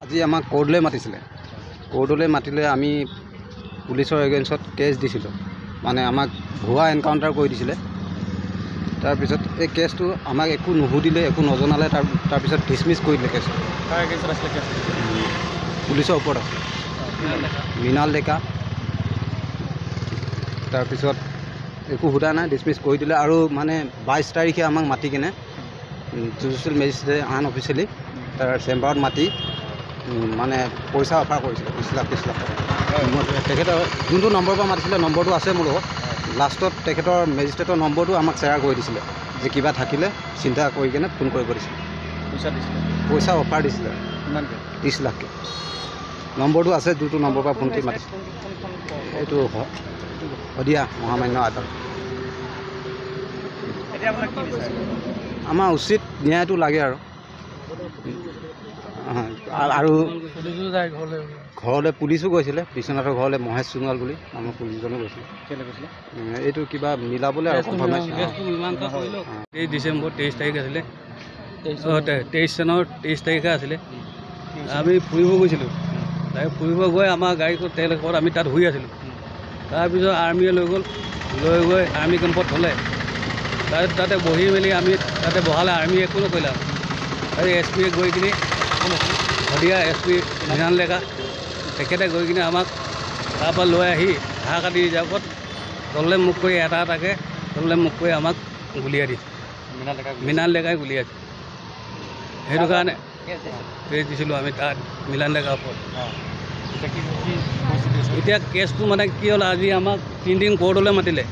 আজি আমাক কোৰ্টলৈ মাতিছিলে। কোৰ্টলৈ মাতিলে আমি পুলিচৰ এগেইনষ্টত কেছ দিছিলোঁ, মানে আমাক ভুৱা এনকাউণ্টাৰ কৰি দিছিলে। তাৰপিছত এই কেছটো আমাক একো নুসুধিলে, একো নজনালে। তাৰপিছত ডিছমিছ কৰি দিলে কেছটো। পুলিচৰ ওপৰত আছে মৃণাল ডেকা। তাৰপিছত একো সোধা নাই, ডিছমিছ কৰি দিলে। আৰু মানে 22 তাৰিখে আমাক মাতি কিনে জুডিচিয়েল মেজিষ্ট্ৰেটে আনঅফিচিয়েলি তাৰ চেম্বাৰত মাতি মানে পইচা অফাৰ কৰিছিলে 30 লাখ টকা। তেখেতৰ যোনটো নম্বৰৰ পৰা মাতিছিলে নম্বৰটো আছে মোৰ লগত। লাষ্টত তেখেতৰ মেজিষ্ট্ৰেটৰ নম্বৰটো আমাক শ্বেয়াৰ কৰি দিছিলে যে কিবা থাকিলে চিন্তা কৰি কিনে ফোন কৰিব দিছিলে। পইচা অফাৰ দিছিলে 30 লাখকৈ। নম্বৰটো আছে, যোনটো নম্বৰৰ পৰা ফোন কৰি মাতিছে। এইটো শদিয়া মহামান্য আদালত। আমাৰ উচিত ন্যায়টো লাগে আৰু ঘৰলৈ পুলিচো গৈছিলে, বিশ্বনাথৰ ঘৰলৈ মহেশ সোণোৱাল বুলি আমাৰ পুলিচজনো গৈছিলে। এইটো কিবা মিলাবলৈ আৰু 23 ডিচেম্বৰ 23 তাৰিখ আছিলে, 23 চনৰ 23 তাৰিখে আছিলে। আমি ফুৰিব গৈছিলোঁ। ফুৰিব গৈ আমাৰ গাড়ীখন তেল শেষত আমি তাত শুই আছিলোঁ। তাৰপিছত আৰ্মীয়ে লৈ গৈ আৰ্মী কেম্পত থ'লে। তাতে বহি মেলি আমি তাতে বহালে, আৰ্মী একো নকৰিলে। আৰু এছ পিয়ে গৈ কিনি শদিয়া এছ পি মৃণাল ডেকা তেখেতে গৈ কিনে আমাক তাৰপৰা লৈ আহি হাঁহ কাটি যাবত তললৈ মুখ কৰি এটাকৈ তললৈ মুখ কৰি আমাক গুলিয়াই দিছে। মৃণাল ডেকাই গুলিয়াই দিছে। সেইটো কাৰণে কেছ দিছিলোঁ আমি তাত মৃণাল ডেকাৰ ওপৰত। এতিয়া কেছটো মানে কি হ'ল, আজি আমাক 3 দিন কোৰ্টলৈ মাতিলে।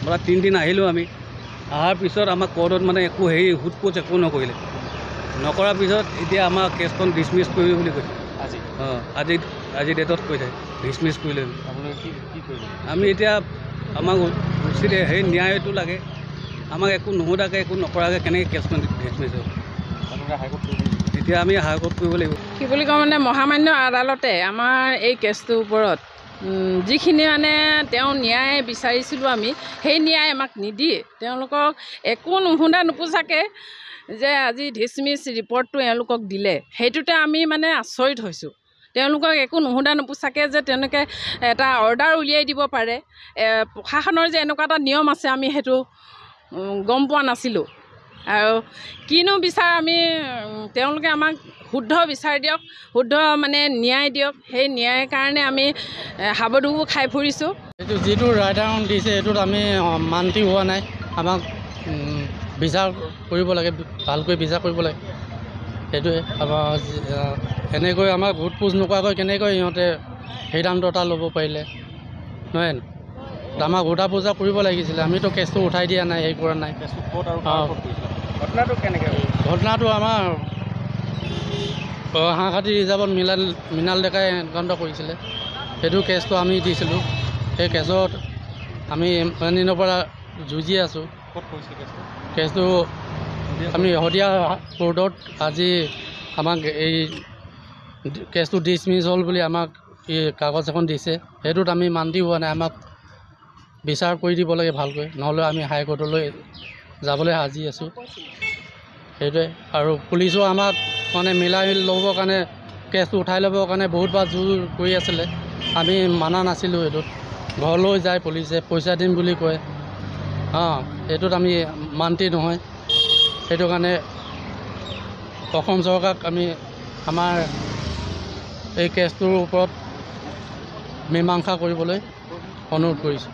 পৰা 3 দিন আহিলোঁ আমি। অহাৰ পিছত আমাক কোৰ্টত মানে একো সোধ পোছ একো নকৰিলে। নকৰাৰ পিছত এতিয়া আমাৰ কেছখন ডিছমিছ কৰিলে বুলি কৈছে। আজি ডেটত কৈছে ডিছমিছ কৰিলে। আমি এতিয়া আমাক উচিত ন্যায়টো লাগে। আমাক একো নুসুধাকৈ একো নকৰাকৈ কেনেকৈ কেছখন ডিছমিছ হ'ব। এতিয়া আমি হাইকোৰ্ট কৰিব লাগিব। কি বুলি কওঁ মানে মহামান্য আদালতে আমাৰ এই কেছটোৰ ওপৰত যিখিনি মানে তেওঁ ন্যায় বিচাৰিছিলোঁ আমি, সেই ন্যায় আমাক নিদিয়ে। তেওঁলোকক একো নুসুধা নুপুচাকৈ যে আজি ডিছমিছ ৰিপৰ্টটো এওঁলোকক দিলে, সেইটোতে আমি মানে আচৰিত হৈছোঁ। তেওঁলোকক একো নুসুধা নুপুচাকৈ যে তেওঁলোকে এটা অৰ্ডাৰ উলিয়াই দিব পাৰে, প্ৰশাসনৰ যে এনেকুৱা এটা নিয়ম আছে আমি সেইটো গম পোৱা নাছিলোঁ। আৰু কিনো বিচাৰ আমি, তেওঁলোকে আমাক শুদ্ধ বিচাৰ দিয়ক, শুদ্ধ মানে ন্যায় দিয়ক। সেই ন্যায়ৰ কাৰণে আমি হাবুডুবু খাই ফুৰিছোঁ। এইটো যিটো ৰায়দান দিছে সেইটোত আমি মান্তি হোৱা নাই। আমাক বিচাৰ কৰিব লাগে, ভালকৈ বিচাৰ কৰিব লাগে। সেইটোৱে আমাৰ এনেকৈ আমাক ভোট পোজ নোকোৱাকৈ কেনেকৈ সিহঁতে সিদ্ধান্ত এটা ল'ব পাৰিলে, নহয় জানো? আমাক সোধা পোজা কৰিব লাগিছিলে। আমিতো কেছটো উঠাই দিয়া নাই, হেৰি কৰা নাই। ঘটনাটো আমাৰ হাঁহখাতি ৰিজাৰ্ভত মৃণাল ডেকাই এনকাউণ্টাৰ কৰিছিলে। সেইটো কেছটো আমি দিছিলোঁ। সেই কেছত আমি ইমান দিনৰ পৰা যুঁজি আছোঁ। কেছটো আমি শদিয়া কোৰ্টত আজি আমাক এই কেছটো ডিছমিছ হ'ল বুলি আমাক এই কাগজ এখন দিছে। সেইটোত আমি মান্তি হোৱা নাই। আমাক বিচাৰ কৰি দিব লাগে ভালকৈ, নহ'লে আমি হাইকোৰ্টলৈ যাবলৈ সাজি আছোঁ। সেইটোৱে। আৰু পুলিচো আমাক মানে মিলাই ল'বৰ কাৰণে, কেছটো উঠাই ল'বৰ কাৰণে বহুতবাৰ জোৰ কৰি আছিলে। আমি মানা নাছিলোঁ। সেইটোত ঘৰলৈ যায় পুলিচে, পইচা দিম বুলি কয়। সেইটোত আমি মান্তি নহয়। সেইটো কাৰণে অসম চৰকাৰক আমি আমাৰ এই কেছটোৰ ওপৰত মীমাংসা কৰিবলৈ অনুৰোধ কৰিছোঁ।